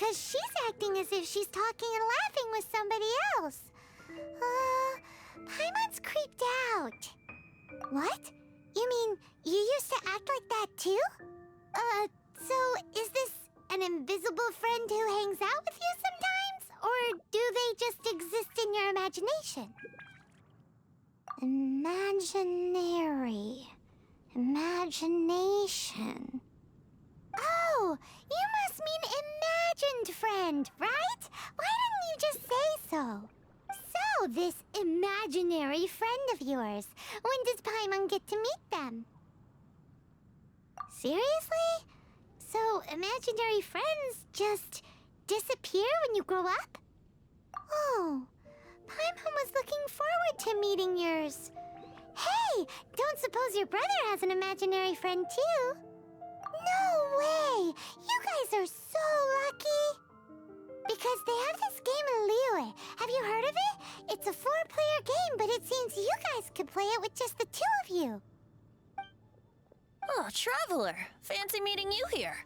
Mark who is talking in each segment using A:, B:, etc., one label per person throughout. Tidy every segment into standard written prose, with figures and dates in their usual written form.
A: because she's acting as if she's talking and laughing with somebody else. Paimon's creeped out. What? You mean you used to act like that too? So is this an invisible friend who hangs out with you sometimes? Or do they just exist in your imagination? Imagination. Oh, you must mean imagined friend, right? Why didn't you just say so? So, this imaginary friend of yours, when does Paimon get to meet them? Seriously? So, imaginary friends just disappear when you grow up? Oh, Paimon was looking forward to meeting yours. Hey, don't suppose your brother has an imaginary friend too? No way! You guys are so lucky! Because they have this game in Liyue. Have you heard of it? It's a 4-player game, but it seems you guys could play it with just the 2 of you.
B: Oh, Traveler. Fancy meeting you here.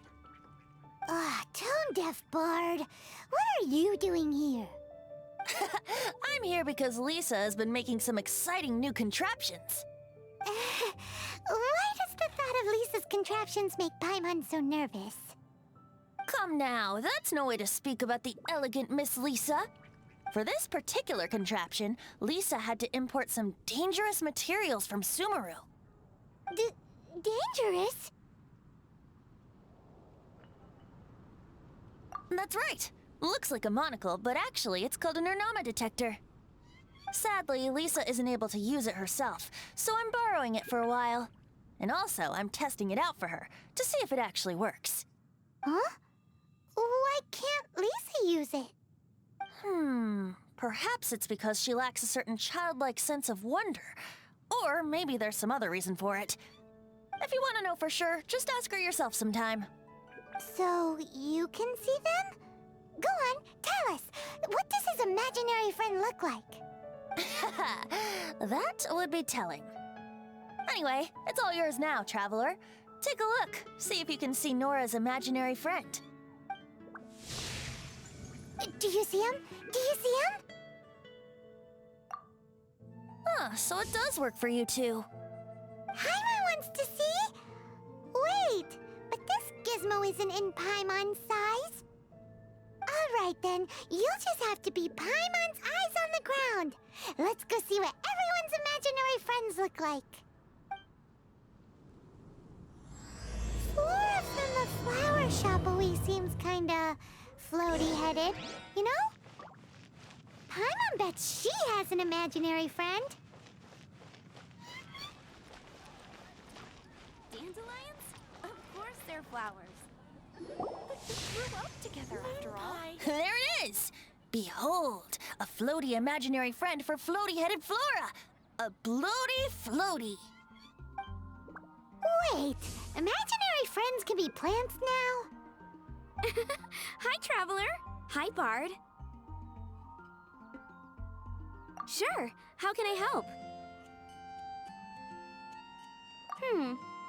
A: Tone-deaf bard. What are you doing here?
B: I'm here because Lisa has been making some exciting new contraptions.
A: Why does the thought of Lisa's contraptions make Paimon so nervous?
B: Come now, that's no way to speak about the elegant Miss Lisa. For this particular contraption, Lisa had to import some dangerous materials from Sumeru.
A: Dangerous?
B: That's right. Looks like a monocle, but actually it's called an Ernama detector. Sadly, Lisa isn't able to use it herself, so I'm borrowing it for a while. And also, I'm testing it out for her, to see if it actually works.
A: Huh? Why can't Lisa use it?
B: Perhaps it's because she lacks a certain childlike sense of wonder. Or maybe there's some other reason for it. If you want to know for sure, just ask her yourself sometime.
A: So, you can see them? Go on, tell us. What does his imaginary friend look like?
B: That would be telling. Anyway, it's all yours now, Traveler. Take a look, see if you can see Nora's imaginary friend.
A: Do you see him? Do you see him?
B: So it does work for you two.
A: Paimon wants to see? Wait, but this gizmo isn't in Paimon's size. Alright then, you'll just have to be Paimon's eyes on the ground. Let's go see what everyone's imaginary friends look like. Flora from the flower shop always seems kinda floaty-headed, you know? Paimon bets she has an imaginary friend.
C: Dandelions? Of course they're flowers. But we grew up together after all.
B: There it is! Behold, a floaty imaginary friend for floaty-headed Flora! A bloaty floaty!
A: Wait, imaginary friends can be plants now?
C: Hi, Traveler. Hi, Bard. Sure, how can I help?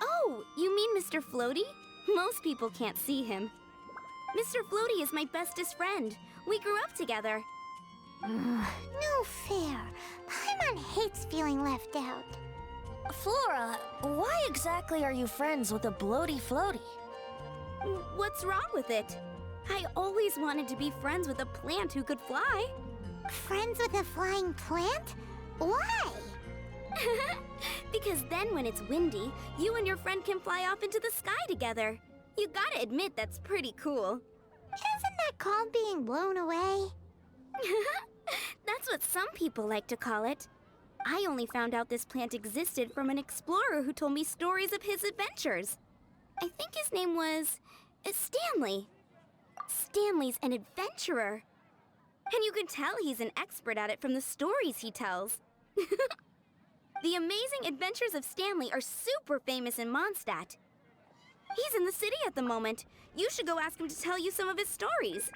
C: Oh, you mean Mr. Floaty? Most people can't see him. Mr. Floaty is my bestest friend. We grew up together.
A: No fair. Paimon hates feeling left out.
B: Flora, why exactly are you friends with a bloaty floaty?
C: What's wrong with it? I always wanted to be friends with a plant who could fly.
A: Friends with a flying plant? Why?
C: Because then when it's windy, you and your friend can fly off into the sky together. You gotta admit that's pretty cool.
A: Isn't that called being blown away?
C: That's what some people like to call it. I only found out this plant existed from an explorer who told me stories of his adventures. I think his name was Stanley. Stanley's an adventurer. And you can tell he's an expert at it from the stories he tells. The amazing adventures of Stanley are super famous in Mondstadt. He's in the city at the moment. You should go ask him to tell you some of his stories.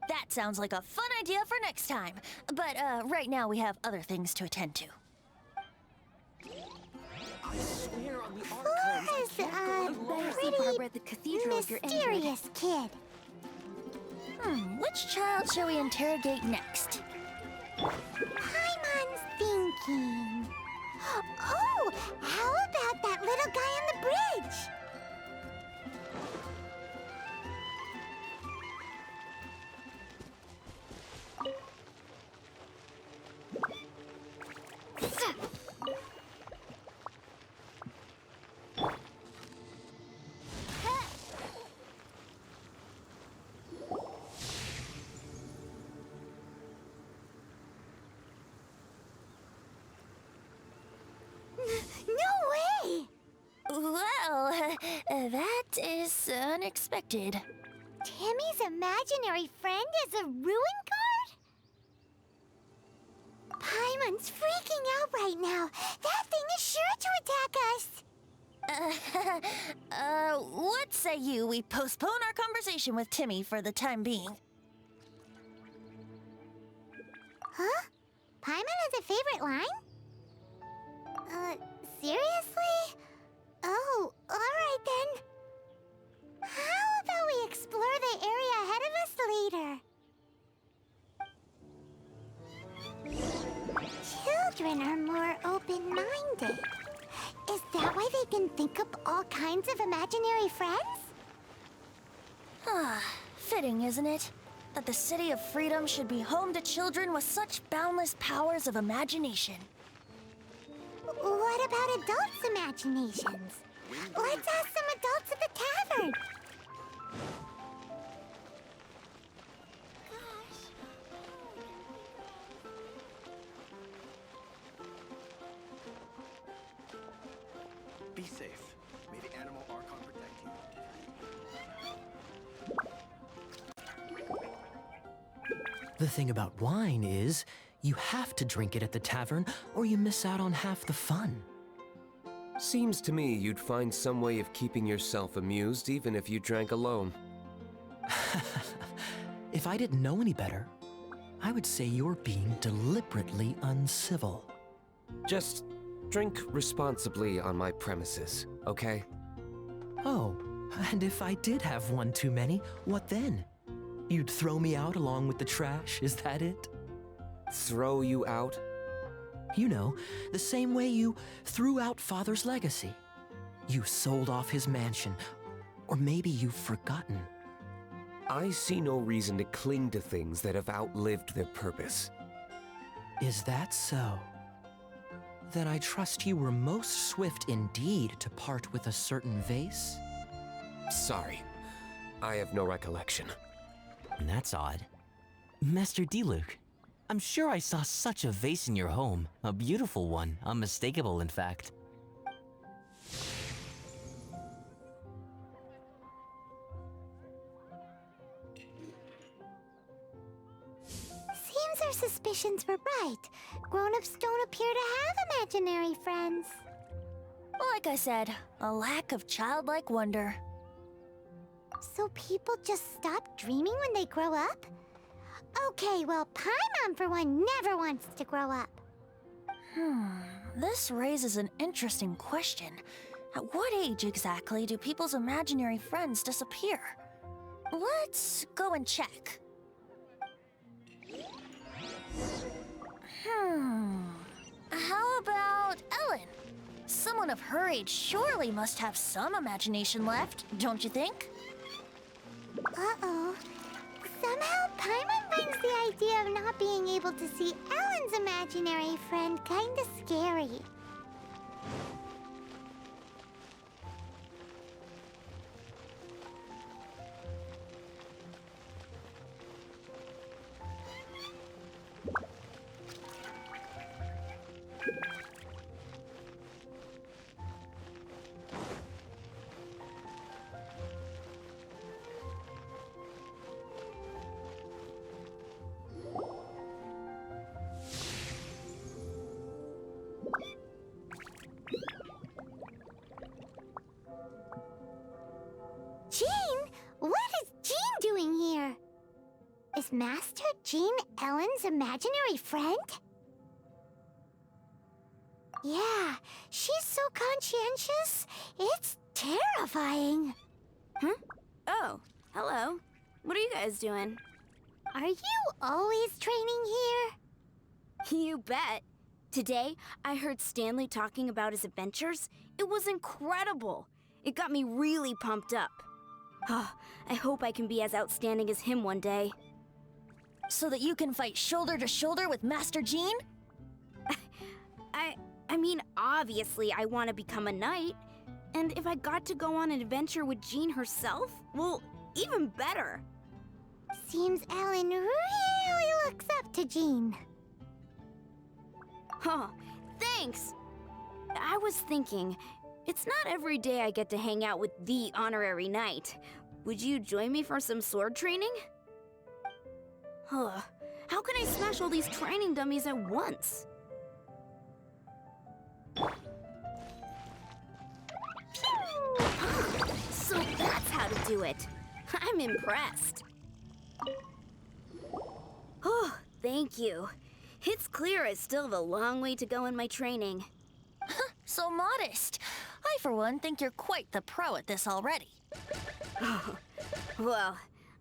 B: That sounds like a fun idea for next time. But right now we have other things to attend to.
D: I swear on the
A: Flora's
C: Better see Barbara at the cathedral if you're interested.
A: mysterious kid.
B: Which child shall we interrogate next?
A: Paimon's thinking. Oh, how about that little guy on the bridge? No way!
B: Well, that is unexpected.
A: Timmy's imaginary friend is a ruin guard? Paimon's freaking out right now. That thing is sure to attack us.
B: What say you we postpone our conversation with Timmy for the time being?
A: Huh? Paimon has a favorite line? Seriously? Oh, alright then. How about we explore the area ahead of us later? Children are more open-minded. Is that why they can think up all kinds of imaginary friends?
B: Fitting, isn't it? That the City of Freedom should be home to children with such boundless powers of imagination.
A: What about adults' imaginations? Let's ask some adults at the tavern.
D: Be safe. May the animal Archon protect you.
E: The thing about wine is, you have to drink it at the tavern or you miss out on half the fun.
F: Seems to me you'd find some way of keeping yourself amused even if you drank alone.
E: If I didn't know any better, I would say you're being deliberately uncivil.
F: Just drink responsibly on my premises, okay?
E: Oh, and if I did have one too many, what then? You'd throw me out along with the trash, is that it?
F: Throw you out?
E: You know, the same way you threw out Father's legacy. You sold off his mansion, or maybe you've forgotten.
F: I see no reason to cling to things that have outlived their purpose.
E: Is that so? Then I trust you were most swift indeed to part with a certain vase?
F: Sorry, I have no recollection.
G: That's odd. Master D-Luke, I'm sure I saw such a vase in your home. A beautiful one, unmistakable in fact.
A: Seems our suspicions were right. Grown-ups don't appear to have imaginary friends.
B: Like I said, a lack of childlike wonder.
A: So people just stop dreaming when they grow up? Okay, well, Paimon, for one, never wants to grow up.
B: This raises an interesting question. At what age exactly do people's imaginary friends disappear? Let's go and check. How about Ellen? Someone of her age surely must have some imagination left, don't you think?
A: Uh-oh. Somehow, Paimon finds the idea of not being able to see Ellen's imaginary friend kinda scary. Jean? What is Jean doing here? Is Master Jean Ellen's imaginary friend? Yeah, she's so conscientious. It's terrifying.
C: Huh? Oh, hello. What are you guys doing?
A: Are you always training here?
C: You bet. Today, I heard Stanley talking about his adventures. It was incredible. It got me really pumped up. I hope I can be as outstanding as him one day.
B: So that you can fight shoulder to shoulder with Master Jean?
C: I mean, obviously I want to become a knight. And if I got to go on an adventure with Jean herself, well, even better.
A: Seems Alan really looks up to Jean.
C: Huh, thanks. I was thinking, it's not every day I get to hang out with the honorary knight. Would you join me for some sword training? Huh, how can I smash all these training dummies at once? So that's how to do it. I'm impressed. Oh, thank you. It's clear I still have a long way to go in my training.
B: So modest. I, for one, think you're quite the pro at this already.
C: Well,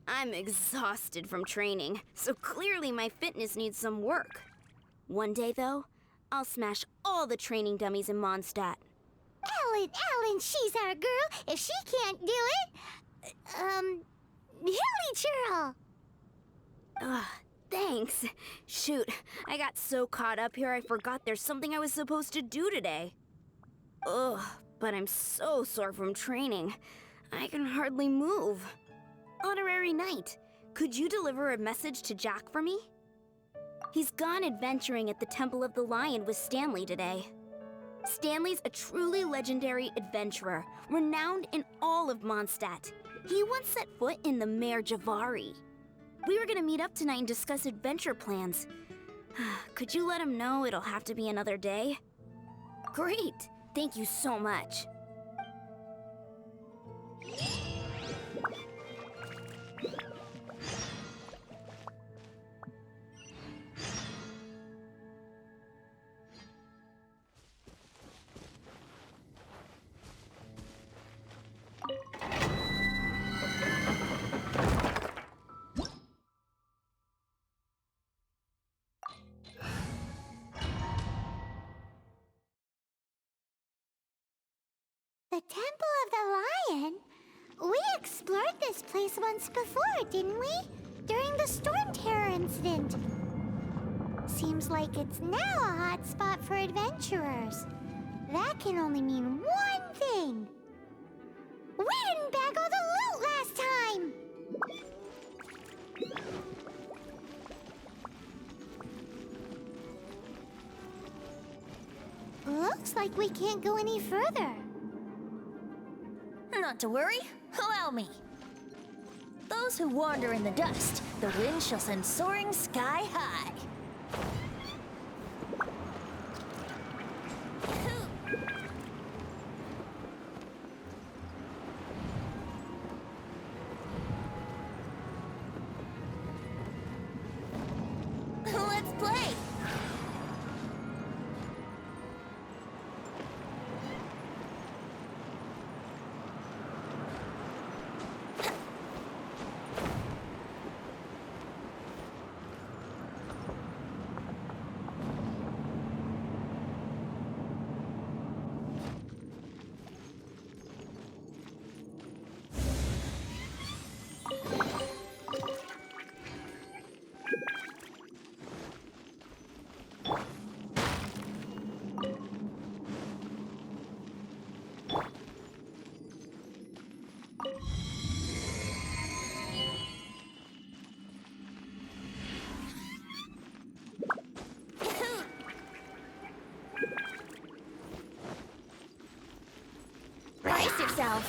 C: I'm exhausted from training, so clearly my fitness needs some work. One day, though, I'll smash all the training dummies in Mondstadt.
A: Alan, she's our girl. If she can't do it, Hilly Churl.
C: Thanks. Shoot, I got so caught up here I forgot there's something I was supposed to do today. Ugh, but I'm so sore from training. I can hardly move. Honorary Knight, could you deliver a message to Jack for me? He's gone adventuring at the Temple of the Lion with Stanley today. Stanley's a truly legendary adventurer, renowned in all of Mondstadt. He once set foot in the Mare Javari. We were gonna meet up tonight and discuss adventure plans. Could you let him know it'll have to be another day? Great! Thank you so much.
A: The Temple of the Lion? We explored this place once before, didn't we? During the Storm Terror incident. Seems like it's now a hot spot for adventurers. That can only mean one thing. We didn't bag all the loot last time! Looks like we can't go any further.
B: Not to worry, allow me. Those who wander in the dust, the wind shall send soaring sky high. Let's play! Brace yourself!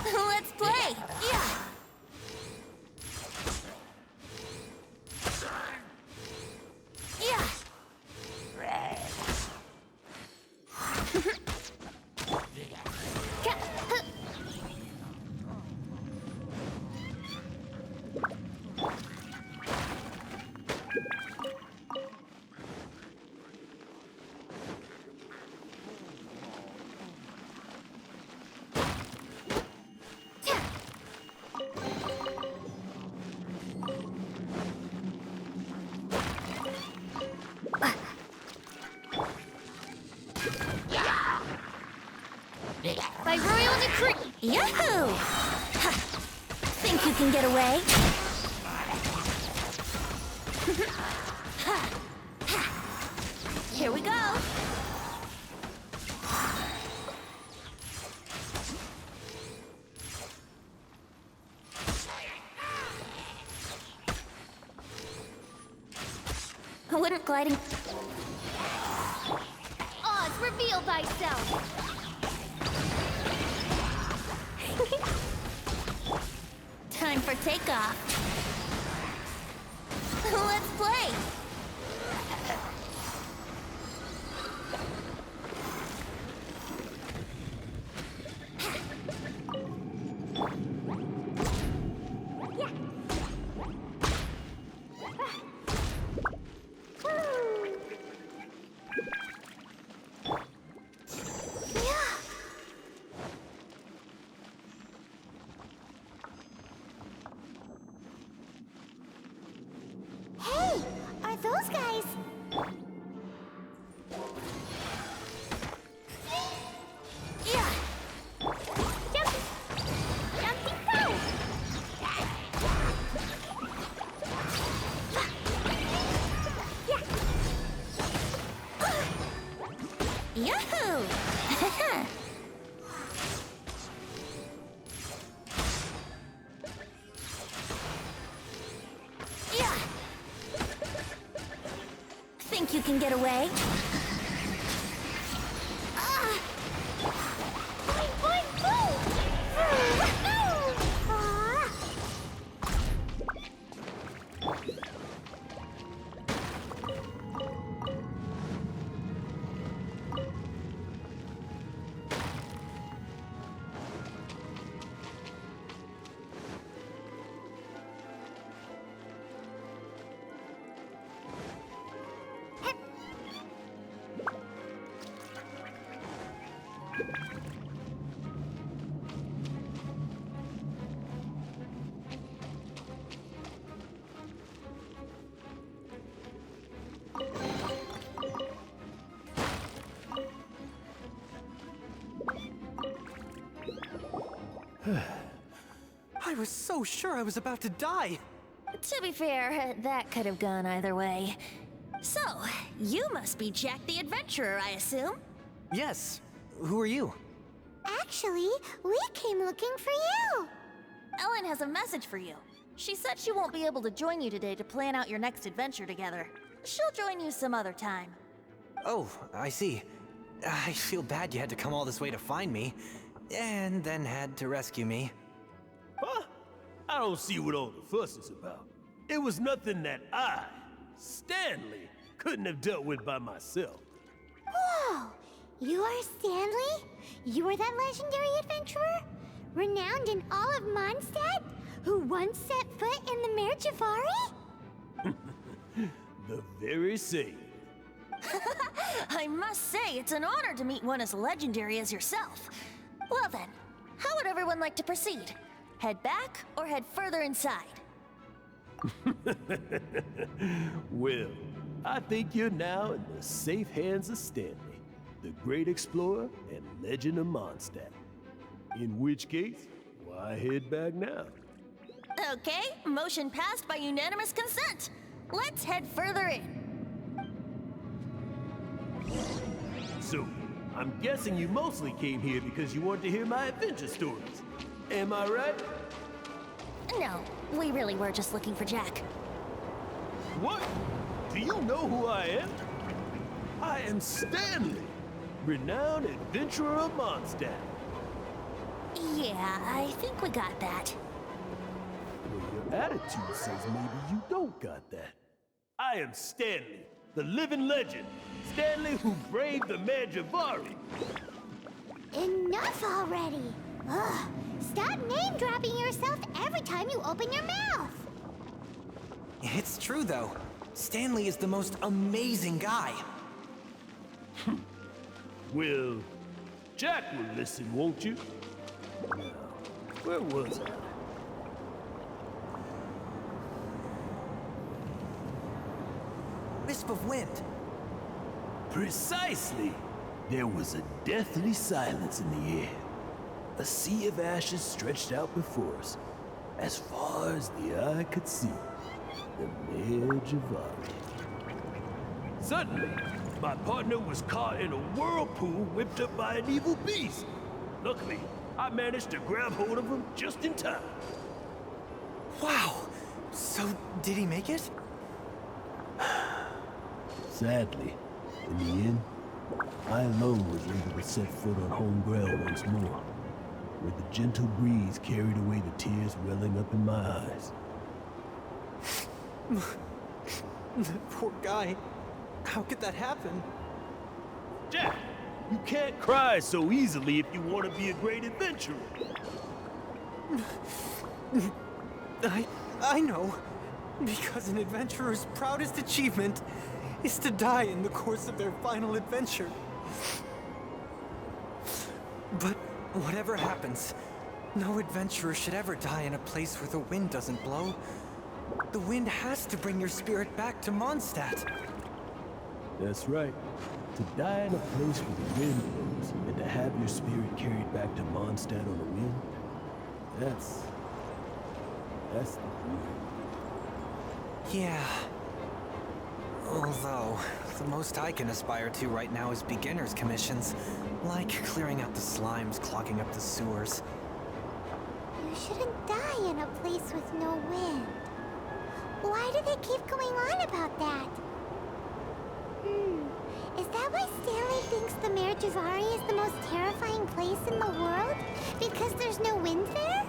B: Let's play! Yeah! Yeah!
C: By royal decree. Yahoo! Ha. Think you can get away? Ha. Ha. Here we go. Wouldn't gliding...
A: Oz, reveal thyself!
B: Time for takeoff. Let's play.
A: Hey, are those guys?
B: Yeah.
A: Jump! Jumping go!
B: Yahoo! Yeah. Think you can get away?
A: Boing, boing, boom! Aw.
H: I was so sure I was about to die.
B: To be fair, that could have gone either way. So, you must be Jack the Adventurer, I assume?
H: Yes. Who are you?
A: Actually, we came looking for you.
B: Ellen has a message for you. She said she won't be able to join you today to plan out your next adventure together. She'll join you some other time.
H: Oh, I see. I feel bad you had to come all this way to find me, and then had to rescue me.
I: Huh? I don't see what all the fuss is about. It was nothing that I, Stanley, couldn't have dealt with by myself.
A: Whoa! You are Stanley? You are that legendary adventurer? Renowned in all of Mondstadt? Who once set foot in the Mare Javari?
I: The very same.
B: I must say, it's an honor to meet one as legendary as yourself. Well then, how would everyone like to proceed? Head back or head further inside?
I: Well, I think you're now in the safe hands of Stanley, the great explorer and legend of Mondstadt. In which case, why head back now?
B: Okay, motion passed by unanimous consent. Let's head further in.
I: So, I'm guessing you mostly came here because you wanted to hear my adventure stories. Am I right?
B: No, we really were just looking for Jack.
I: What? Do you know who I am? I am Stanley, renowned adventurer of Mondstadt.
B: Yeah, I think we got that.
I: Well, your attitude says maybe you don't got that. I am Stanley, the living legend. Stanley who braved the Mare Javari.
A: Enough already! Ugh! Stop name-dropping yourself every time you open your mouth!
H: It's true, though. Stanley is the most amazing guy.
I: Well, Jack will listen, won't you? Now, where was I?
H: Wisp of wind.
I: Precisely! there was a deathly silence in the air. A sea of ashes stretched out before us, as far as the eye could see. The edge of Venti. Suddenly, my partner was caught in a whirlpool whipped up by an evil beast. Luckily, I managed to grab hold of him just in time.
H: Wow! So, did he make it?
I: Sadly, in the end, I alone was able to set foot on home ground once more, where the gentle breeze carried away the tears welling up in my eyes.
H: Poor guy. How could that happen?
I: Jack, you can't cry so easily if you want to be a great adventurer.
H: I know. Because an adventurer's proudest achievement is to die in the course of their final adventure. But whatever happens, no adventurer should ever die in a place where the wind doesn't blow. The wind has to bring your spirit back to Mondstadt.
I: That's right. To die in a place where the wind blows and to have your spirit carried back to Mondstadt on the wind, that's the dream.
H: Yeah. Although, the most I can aspire to right now is beginner's commissions, like clearing out the slimes clogging up the sewers.
A: You shouldn't die in a place with no wind. Why do they keep going on about that? Is that why Stanley thinks the Mare Javari is the most terrifying place in the world? Because there's no wind there?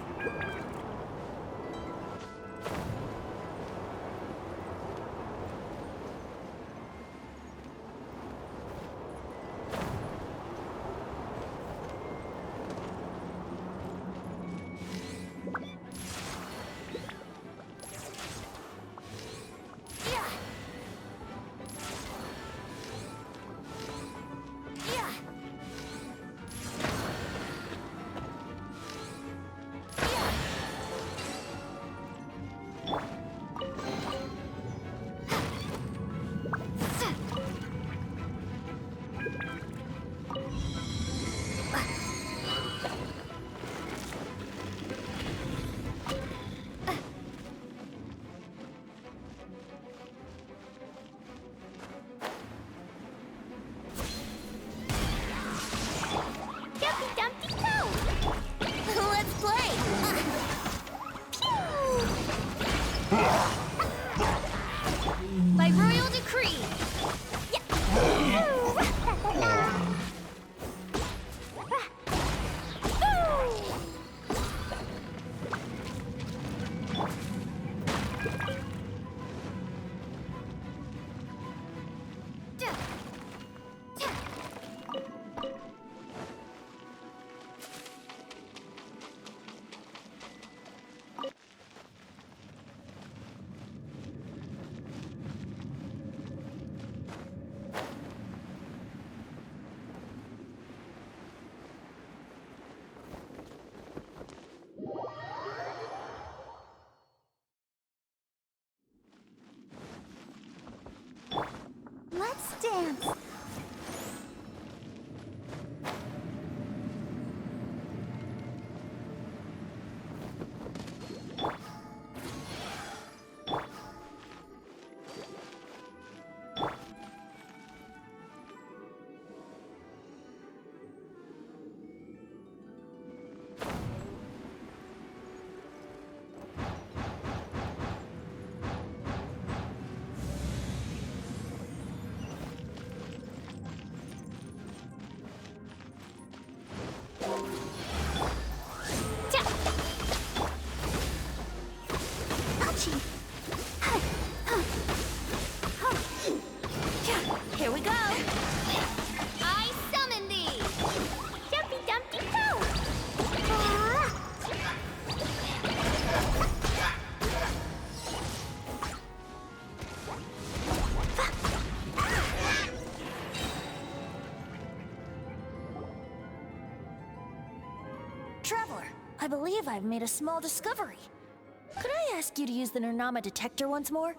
B: Let's play! By royal decree!
A: Let's dance.
B: Here we go!
C: I summon thee!
A: Dumpty Dumpty Go!
B: Traveler, I believe I've made a small discovery. Could I ask you to use the Nernama detector once more?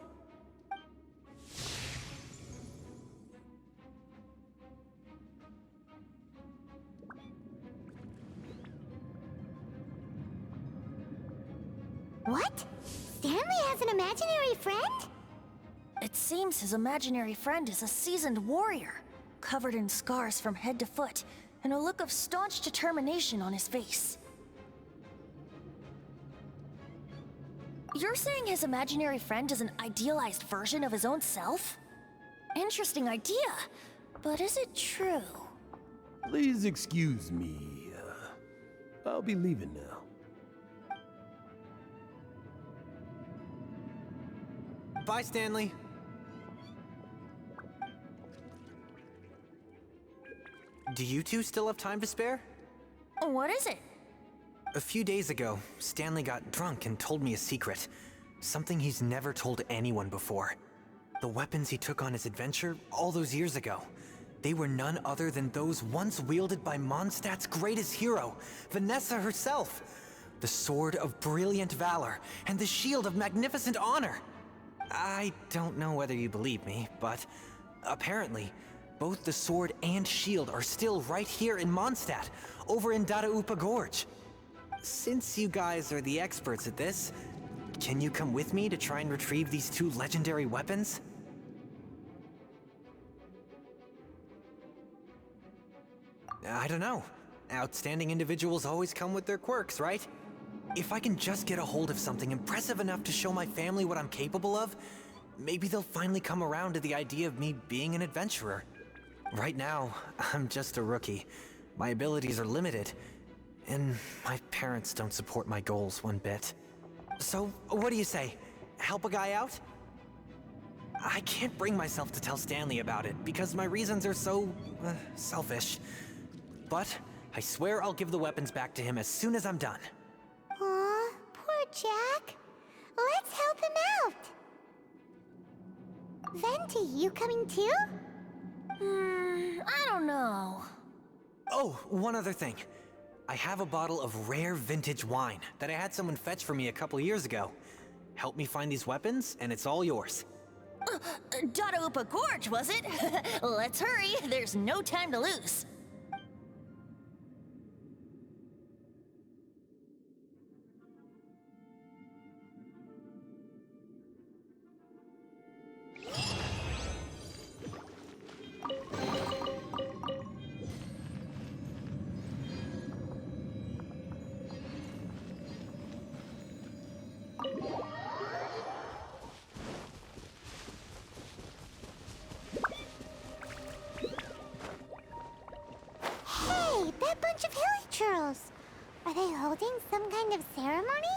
A: What? Stanley has an imaginary friend?
B: It seems his imaginary friend is a seasoned warrior, covered in scars from head to foot, and a look of staunch determination on his face. You're saying his imaginary friend is an idealized version of his own self? Interesting idea, but is it true?
I: Please excuse me. I'll be leaving now.
H: Bye, Stanley. Do you two still have time to spare?
B: What is it?
H: A few days ago, Stanley got drunk and told me a secret. Something he's never told anyone before. The weapons he took on his adventure all those years ago. They were none other than those once wielded by Mondstadt's greatest hero, Vanessa herself. The Sword of Brilliant Valor and the Shield of Magnificent Honor. I don't know whether you believe me, but apparently, both the sword and shield are still right here in Mondstadt, over in Dadaupa Gorge. Since you guys are the experts at this, can you come with me to try and retrieve these two legendary weapons? I don't know. Outstanding individuals always come with their quirks, right? If I can just get a hold of something impressive enough to show my family what I'm capable of, maybe they'll finally come around to the idea of me being an adventurer. Right now, I'm just a rookie. My abilities are limited, and my parents don't support my goals one bit. So, what do you say? Help a guy out? I can't bring myself to tell Stanley about it because my reasons are so selfish. But I swear I'll give the weapons back to him as soon as I'm done.
A: Aw, poor Jack. Let's help him out. Venti, you coming too?
B: I don't know.
H: Oh, one other thing. I have a bottle of rare vintage wine that I had someone fetch for me a couple years ago. Help me find these weapons, and it's all yours.
B: Dadaupa Gorge, was it? Let's hurry, there's no time to lose.
A: Hey, that bunch of hilichurls. Are they holding some kind of ceremony?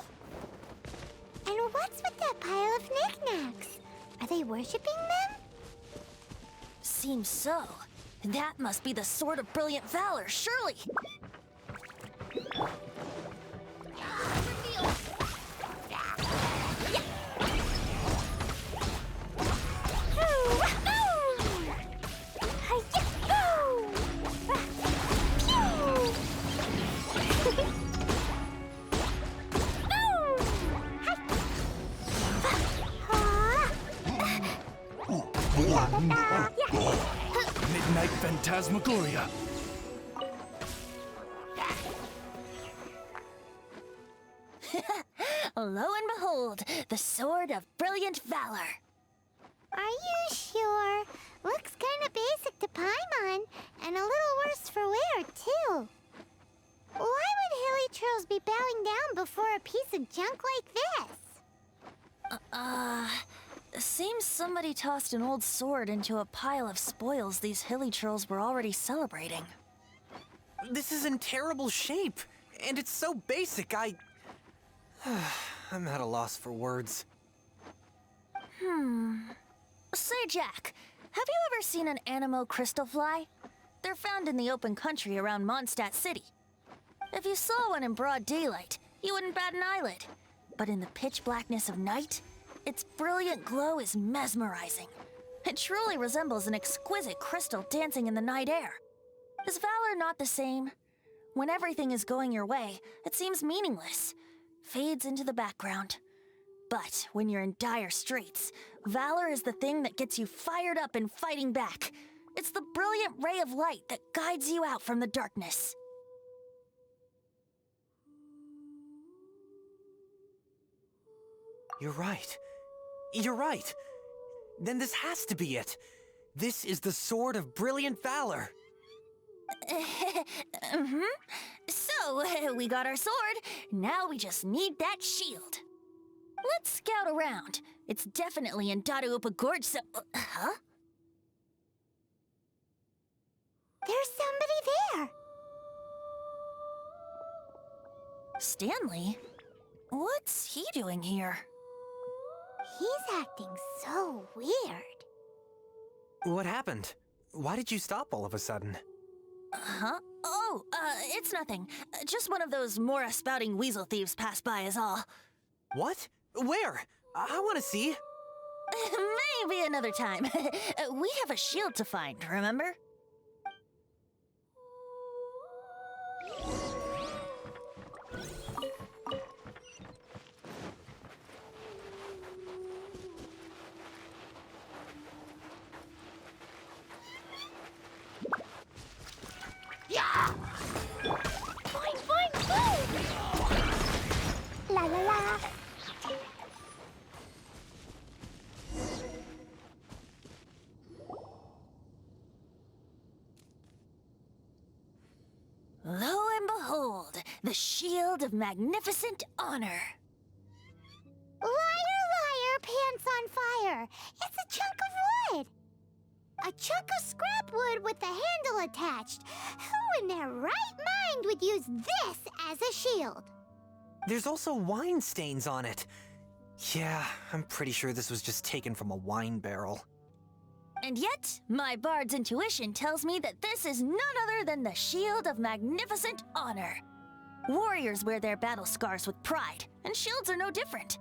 A: And what's with that pile of knickknacks? Are they worshipping them?
B: Seems so. That must be the Sword of Brilliant Valor, surely.
I: Midnight Phantasmagoria.
B: Lo and behold, the Sword of Brilliant Valor.
A: Are you sure? Looks kinda basic to Paimon, and a little worse for wear, too. Why would hilichurls be bowing down before a piece of junk like this?
B: Seems somebody tossed an old sword into a pile of spoils these hilichurls were already celebrating.
H: This is in terrible shape, and it's so basic, I'm at a loss for words.
B: Say, Jack, have you ever seen an anemo crystal fly? They're found in the open country around Mondstadt City. If you saw one in broad daylight, you wouldn't bat an eyelid. But in the pitch blackness of night, its brilliant glow is mesmerizing. It truly resembles an exquisite crystal dancing in the night air. Is valor not the same? When everything is going your way, it seems meaningless, fades into the background. But when you're in dire straits, valor is the thing that gets you fired up and fighting back. It's the brilliant ray of light that guides you out from the darkness.
H: You're right. You're right. Then this has to be it. This is the Sword of Brilliant Valor.
B: So, we got our sword. Now we just need that shield. Let's scout around. It's definitely in Dadaupa Gorge, so... huh?
A: There's somebody there.
B: Stanley? What's he doing here?
A: He's acting so weird.
H: What happened? Why did you stop all of a sudden?
B: Huh? Oh, it's nothing. Just one of those Mora spouting weasel thieves passed by is all.
H: What? Where? I want to see.
B: Maybe another time. We have a shield to find, remember?
A: Boing, boing, boing! La la la!
B: Lo and behold, the shield of magnificent honor.
A: Liar, liar, pants on fire! It's a chunk of wood! A chunk of scrap wood with the handle attached. Who in their right mind would use this as a shield?
H: There's also wine stains on it. Yeah, I'm pretty sure this was just taken from a wine barrel.
B: And yet, my bard's intuition tells me that this is none other than the shield of magnificent honor. Warriors wear their battle scars with pride, and shields are no different.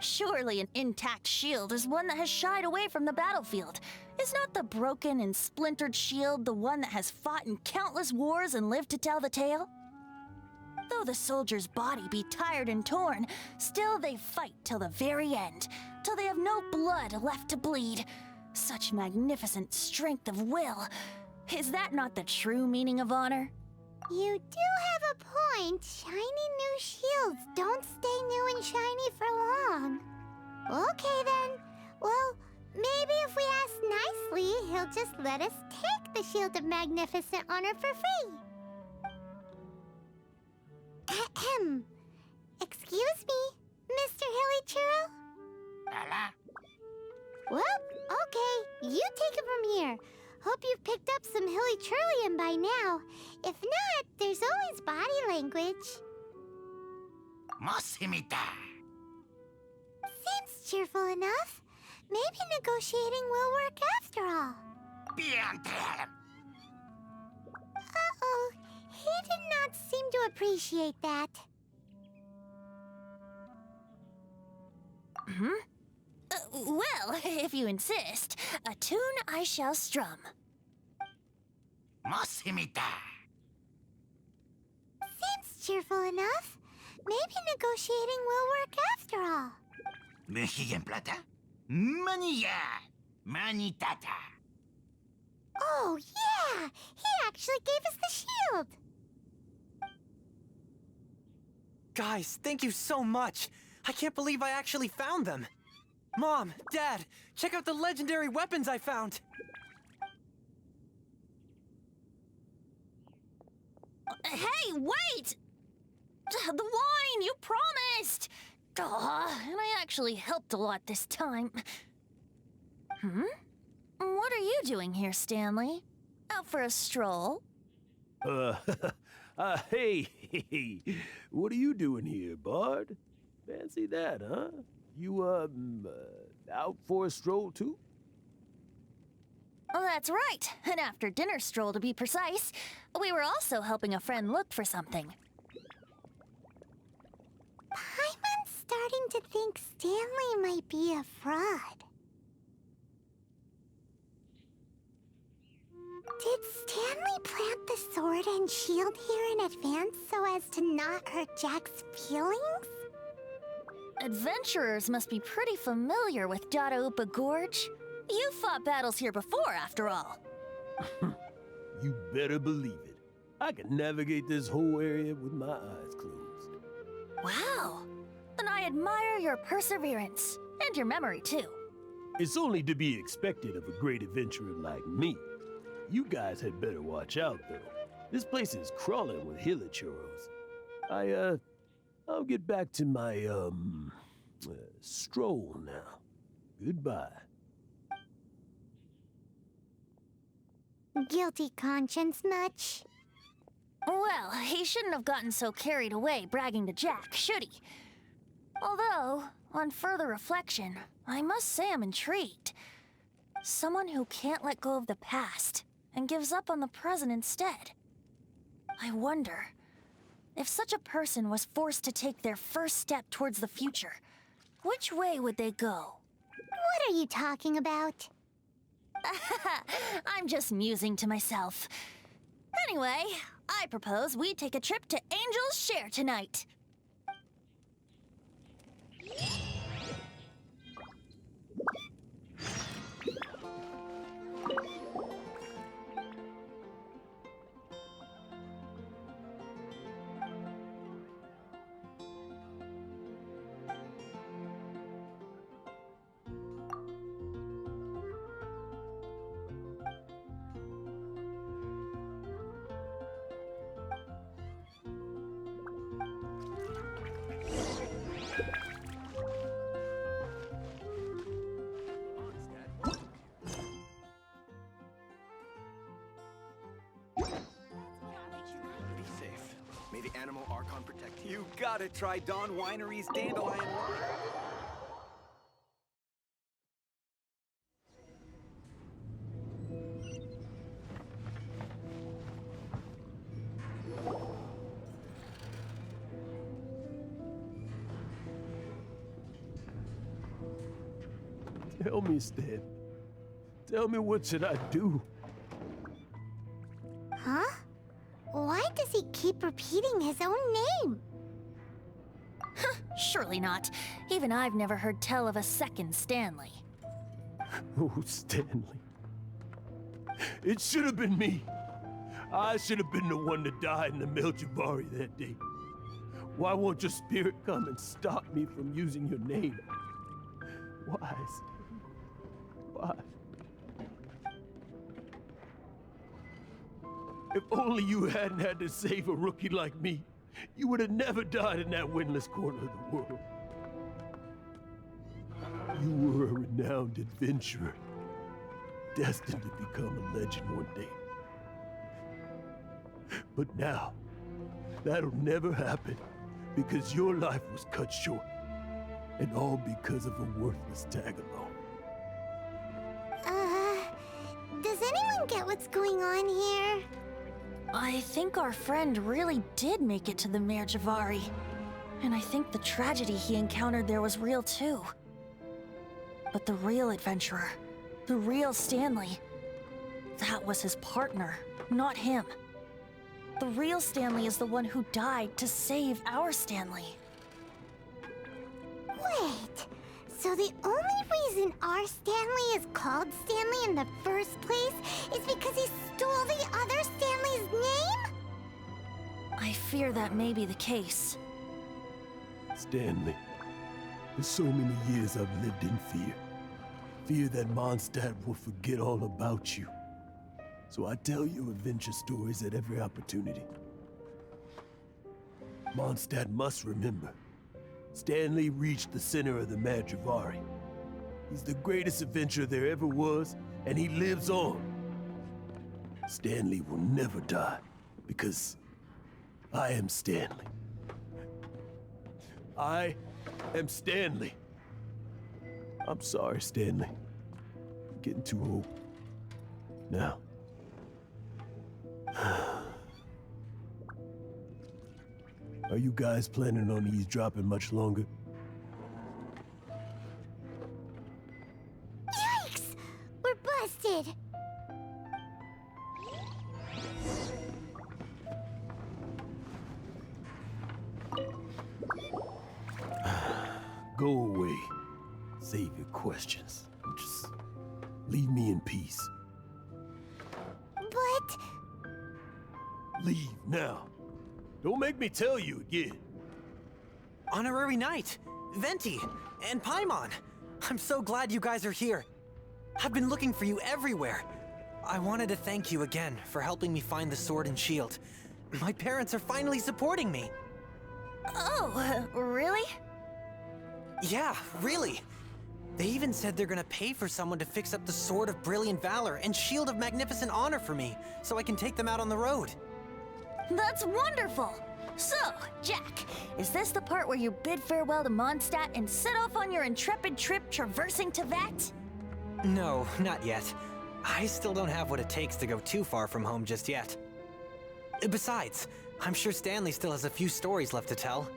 B: Surely an intact shield is one that has shied away from the battlefield. Is not the broken and splintered shield the one that has fought in countless wars and lived to tell the tale? Though the soldier's body be tired and torn, still they fight till the very end, till they have no blood left to bleed. Such magnificent strength of will. Is that not the true meaning of honor?
A: You do have a point. Shiny new shields don't stay new and shiny for long. Okay then. Well, maybe if we ask nicely, he'll just let us take the Shield of Magnificent Honor for free. Ahem. Excuse me, Mr. Hilly Churro? Well, okay. You take it from here. Hope you've picked up some Hilly Churlian by now. If not, there's always body language. Seems cheerful enough. Maybe negotiating will work after all. Uh-oh. He did not seem to appreciate that.
B: Well, if you insist, a tune I shall strum.
A: Seems cheerful enough. Maybe negotiating will work after all. Oh, yeah! He actually gave us the shield!
H: Guys, thank you so much. I can't believe I actually found them. Mom, Dad, check out the legendary weapons I found.
B: Hey, wait! The wine, you promised! And I actually helped a lot this time. What are you doing here, Stanley? Out for a stroll?
I: Hey, what are you doing here, Bard? Fancy that, huh? You, out for a stroll, too?
B: Oh, that's right. An after-dinner stroll, to be precise. We were also helping a friend look for something.
A: Paimon's starting to think Stanley might be a fraud. Did Stanley plant the sword and shield here in advance so as to not hurt Jack's feelings?
B: Adventurers must be pretty familiar with Dadaupa Gorge. You fought battles here before, after all.
I: You better believe it. I can navigate this whole area with my eyes closed.
B: Wow. And I admire your perseverance. And your memory, too.
I: It's only to be expected of a great adventurer like me. You guys had better watch out, though. This place is crawling with hilichurros. I'll get back to my, stroll now. Goodbye.
A: Guilty conscience much?
B: Well, he shouldn't have gotten so carried away bragging to Jack, should he? Although, on further reflection, I must say I'm intrigued. Someone who can't let go of the past and gives up on the present instead. I wonder, if such a person was forced to take their first step towards the future, which way would they go?
A: What are you talking about?
B: I'm just musing to myself. Anyway, I propose we take a trip to Angel's Share tonight.
D: Be safe. May the animal Archon protect you. You gotta try Dawn Winery's dandelion wine.
I: Tell me, Stan. Tell me, what should I do?
A: Huh? Why does he keep repeating his own name?
B: Surely not. Even I've never heard tell of a second Stanley.
I: Oh, Stanley. It should have been me. I should have been the one to die in the Melchivari that day. Why won't your spirit come and stop me from using your name? Why, Stanley? Why? If only you hadn't had to save a rookie like me, you would have never died in that windless corner of the world. You were a renowned adventurer, destined to become a legend one day. But now, that'll never happen, because your life was cut short, and all because of a worthless tag-along.
A: Does anyone get what's going on here?
B: I think our friend really did make it to the Merjavari. And I think the tragedy he encountered there was real too. But the real adventurer, the real Stanley, that was his partner, not him. The real Stanley is the one who died to save our Stanley.
A: Wait, so the only reason our Stanley is called Stanley in the first place is because he stole the other Stanley's name?
B: I fear that may be the case.
I: Stanley, for so many years I've lived in fear. Fear that Mondstadt will forget all about you. So I tell you adventure stories at every opportunity. Mondstadt must remember. Stanley reached the center of the Merjavari. He's the greatest adventurer there ever was, and he lives on. Stanley will never die, because I am Stanley. I am Stanley. I'm sorry, Stanley. I'm getting too old. Now. Are you guys planning on eavesdropping much longer?
A: Yikes! We're busted!
I: Go away. Save your questions. Just leave me in peace.
A: But...
I: Leave now. Don't make me tell you again.
H: Honorary Knight, Venti, and Paimon. I'm so glad you guys are here. I've been looking for you everywhere. I wanted to thank you again for helping me find the sword and shield. My parents are finally supporting me.
B: Oh, really?
H: Yeah, really. They even said they're gonna pay for someone to fix up the Sword of Brilliant Valor and Shield of Magnificent Honor for me, so I can take them out on the road.
B: That's wonderful! So, Jack, is this the part where you bid farewell to Mondstadt and set off on your intrepid trip traversing Tevat?
H: No, not yet. I still don't have what it takes to go too far from home just yet. Besides, I'm sure Stanley still has a few stories left to tell.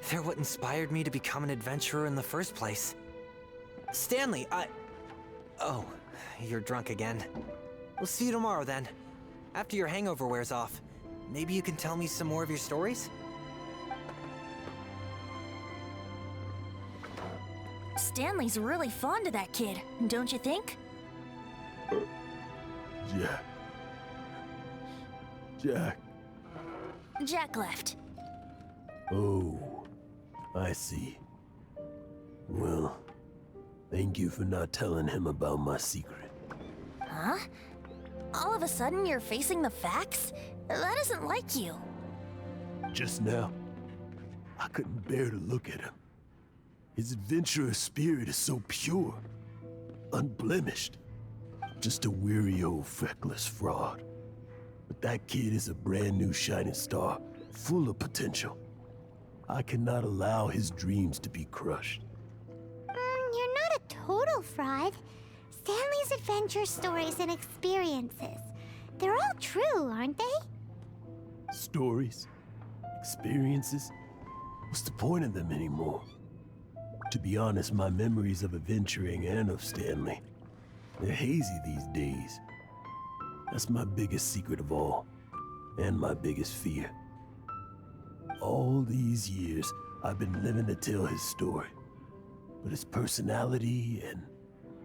H: They're what inspired me to become an adventurer in the first place. Stanley, Oh, you're drunk again. We'll see you tomorrow then. After your hangover wears off. Maybe you can tell me some more of your stories?
B: Stanley's really fond of that kid, don't you think?
I: Jack.
B: Jack left.
I: Oh, I see. Well, thank you for not telling him about my secret.
B: Huh? All of a sudden you're facing the facts? That isn't like you.
I: Just now, I couldn't bear to look at him. His adventurous spirit is so pure, unblemished. Just a weary old feckless fraud. But that kid is a brand new shining star, full of potential. I cannot allow his dreams to be crushed.
A: You're not a total fraud. Stanley's adventure stories and experiences. They're all true, aren't they?
I: Stories, experiences. What's the point of them anymore? To be honest, my memories of adventuring and of Stanley, they're hazy these days. That's my biggest secret of all, and my biggest fear. All these years, I've been living to tell his story. But his personality and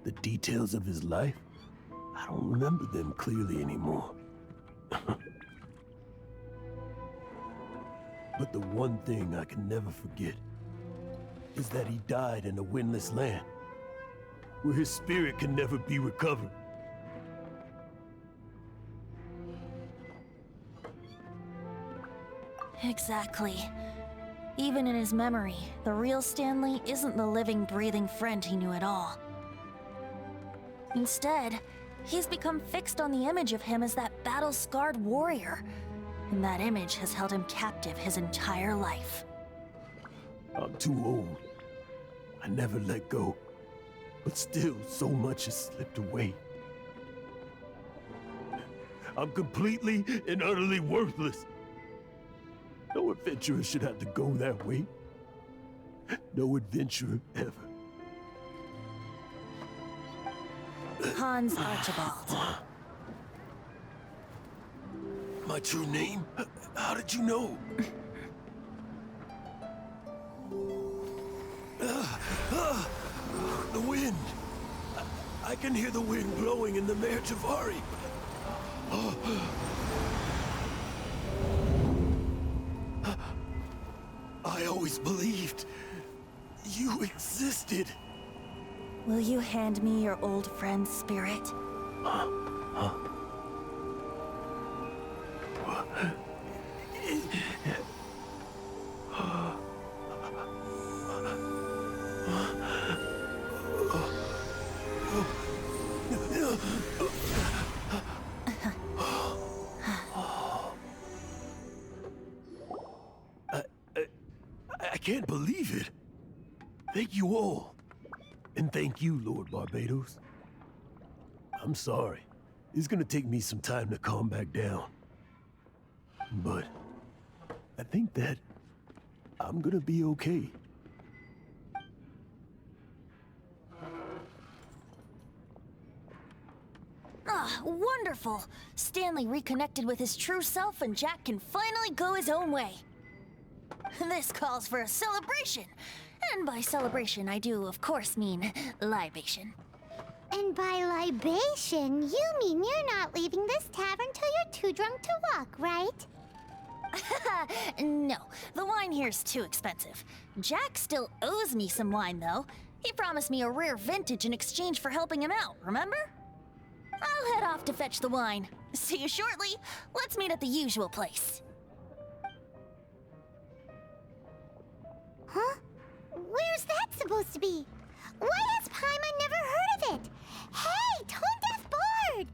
I: the details of his life, I don't remember them clearly anymore. But the one thing I can never forget is that he died in a Windless Land, where his spirit can never be recovered.
B: Exactly. Even in his memory, the real Stanley isn't the living, breathing friend he knew at all. Instead, he's become fixed on the image of him as that battle-scarred warrior, and that image has held him captive his entire life.
I: I'm too old. I never let go. But still, so much has slipped away. I'm completely and utterly worthless. No adventurer should have to go that way. No adventurer ever.
B: Hans Archibald.
I: My true name? How did you know? The wind. I can hear the wind blowing in the Mare Javari. I always believed you existed.
B: Will you hand me your old friend's spirit?
I: I can't believe it. Thank you all. And thank you, Lord Barbados. I'm sorry. It's gonna take me some time to calm back down. But I think that I'm gonna be okay.
B: Ah, wonderful! Stanley reconnected with his true self and Jack can finally go his own way. This calls for a celebration. And by celebration, I do, of course, mean libation.
A: And by libation, you mean you're not leaving this tavern till you're too drunk to walk, right?
B: No, the wine here's too expensive. Jack still owes me some wine, though. He promised me a rare vintage in exchange for helping him out, remember? I'll head off to fetch the wine. See you shortly. Let's meet at the usual place.
A: Huh? Where's that supposed to be? Why has Paimon never heard of it? Hey, Tone Deaf Bard!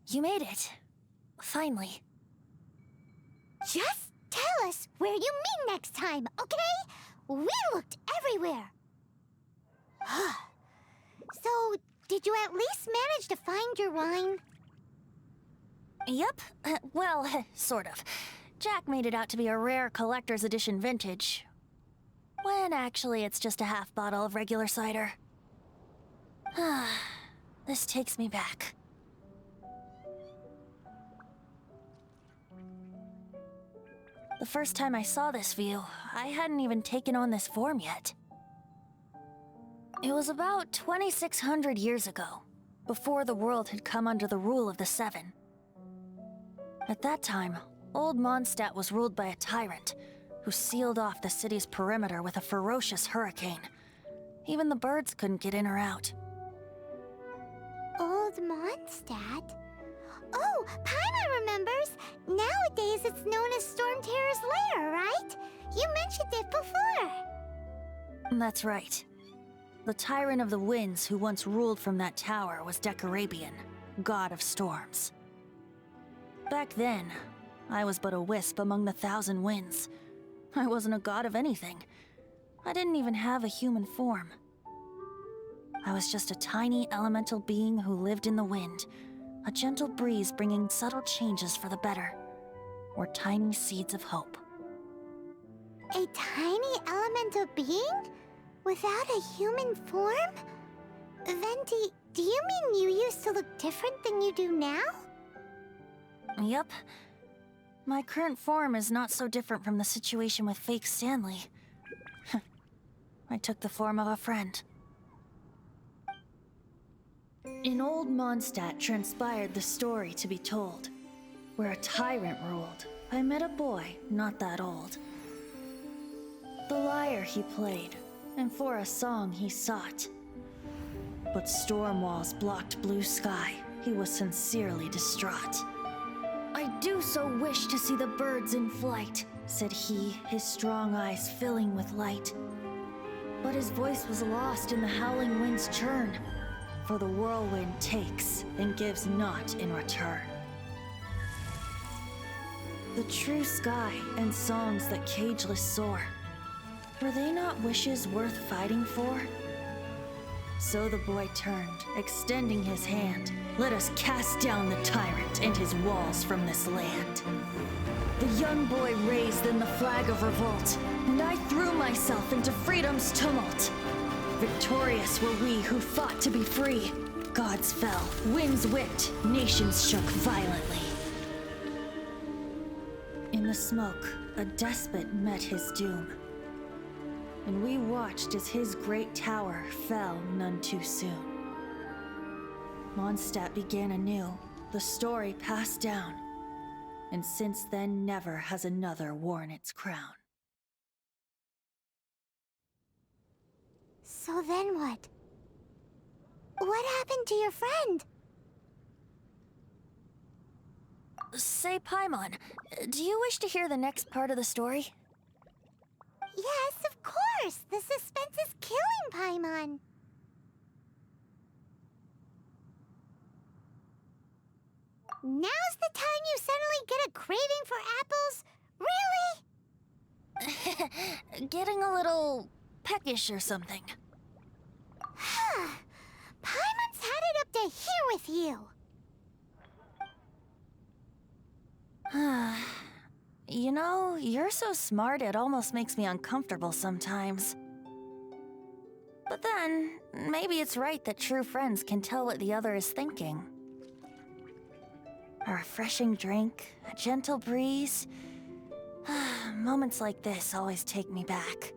B: You made it. Finally.
A: Just tell us where you meet next time, okay? We looked everywhere. So, did you at least manage to find your wine?
B: Yep. Well, sort of. Jack made it out to be a rare collector's edition vintage. When actually it's just a half bottle of regular cider. This takes me back. The first time I saw this view, I hadn't even taken on this form yet. It was about 2,600 years ago, before the world had come under the rule of the Seven. At that time, old Mondstadt was ruled by a tyrant who sealed off the city's perimeter with a ferocious hurricane. Even the birds couldn't get in or out.
A: Old Mondstadt? Oh, Paimon remembers! Nowadays it's known as Storm Terror's lair, right? You mentioned it before.
B: That's right. The Tyrant of the Winds who once ruled from that tower was Decarabian, god of storms. Back then, I was but a wisp among the thousand winds. I wasn't a god of anything. I didn't even have a human form. I was just a tiny elemental being who lived in the wind, a gentle breeze bringing subtle changes for the better, or tiny seeds of hope.
A: A tiny elemental being? Without a human form? Venti, do you mean you used to look different than you do now?
B: Yep. My current form is not so different from the situation with fake Stanley. I took the form of a friend. In old Mondstadt transpired the story to be told. Where a tyrant ruled, I met a boy not that old. The lyre he played, and for a song he sought. But storm walls blocked blue sky, he was sincerely distraught. I do so wish to see the birds in flight, said he, his strong eyes filling with light. But his voice was lost in the howling wind's churn, for the whirlwind takes and gives not in return. The true sky and songs that cageless soar, were they not wishes worth fighting for? So the boy turned, extending his hand. Let us cast down the tyrant and his walls from this land. The young boy raised then the flag of revolt, and I threw myself into freedom's tumult. Victorious were we who fought to be free. Gods fell, winds whipped, nations shook violently. In the smoke, a despot met his doom. And we watched as his great tower fell none too soon. Mondstadt began anew, the story passed down, and since then never has another worn its crown.
A: So then what? What happened to your friend?
B: Say, Paimon, do you wish to hear the next part of the story?
A: Yes, of course! The suspense is killing Paimon! Now's the time you suddenly get a craving for apples? Really?
B: Getting a little peckish or something.
A: Paimon's had it up to here with you.
B: You know, you're so smart it almost makes me uncomfortable sometimes. But then, maybe it's right that true friends can tell what the other is thinking. A refreshing drink, a gentle breeze. Moments like this always take me back.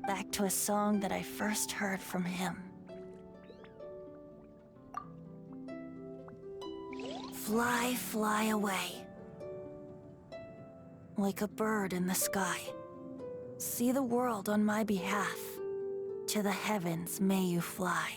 B: Back to a song that I first heard from him. Fly, fly away. Like a bird in the sky. See the world on my behalf. To the heavens may you fly.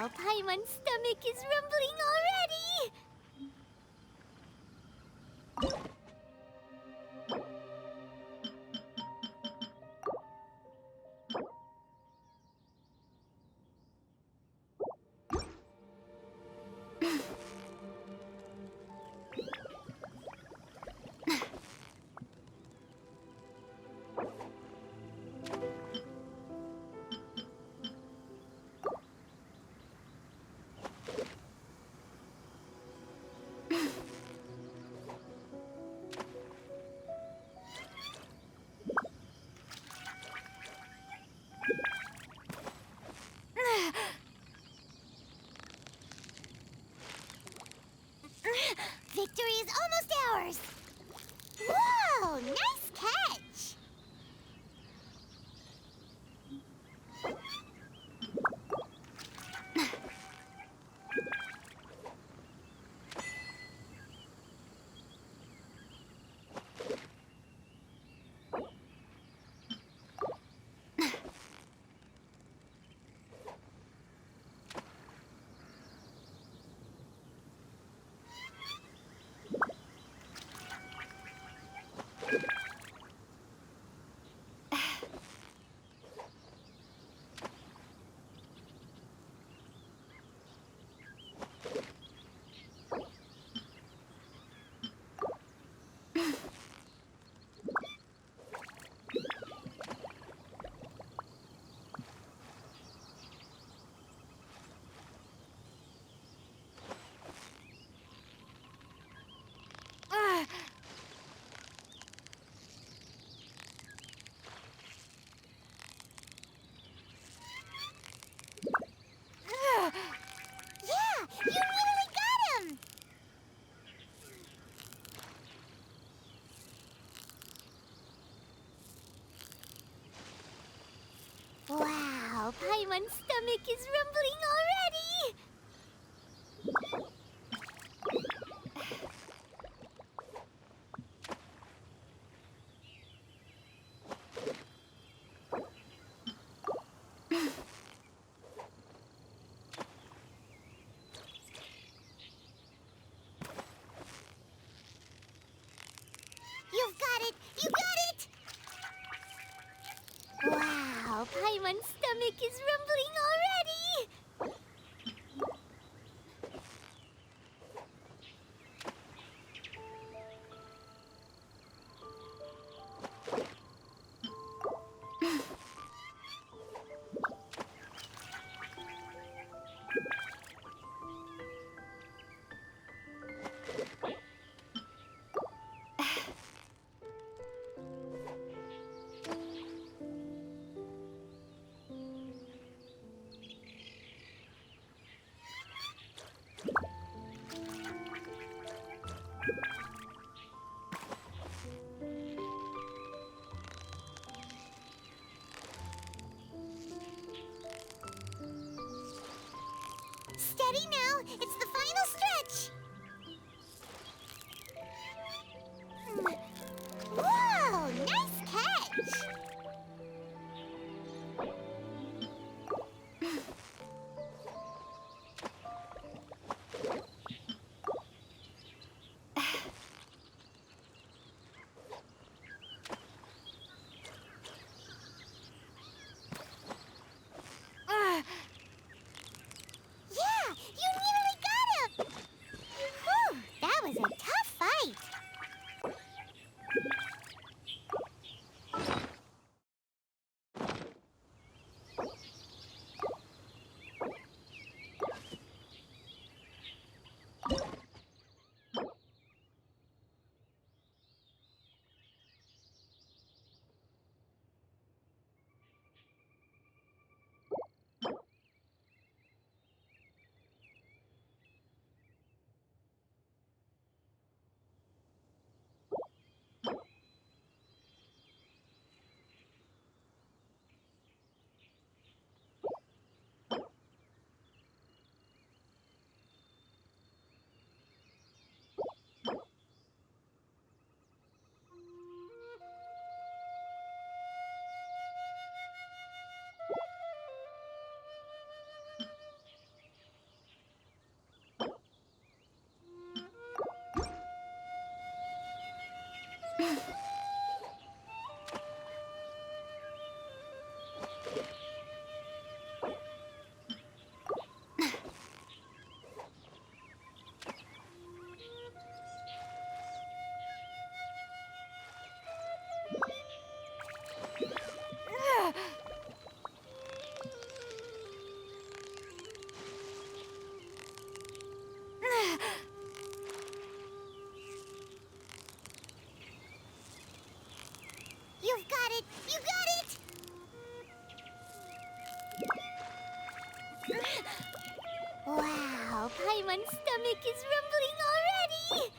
A: Wow, Paimon's stomach is rumbling already! Victory is almost ours! Whoa! Nice catch! Yeah! You nearly got him! Wow, Paimon's stomach is rumbling already! You've got it! You got it! Wow, Paimon's stomach is rumbling already! Steady now, it's the final stretch! Whoa, nice catch! Yeah, you knew stomach is rumbling already!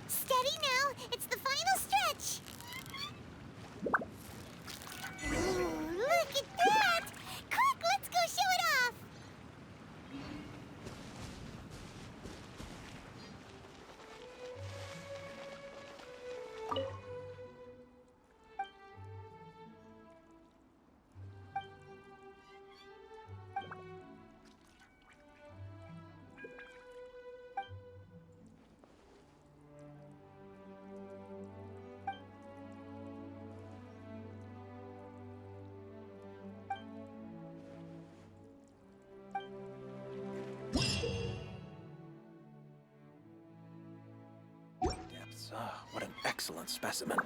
A: Steady now, it's the final stretch! Ooh, look at that! Quick, let's go show it off!
D: Depths. Ah, what an excellent specimen.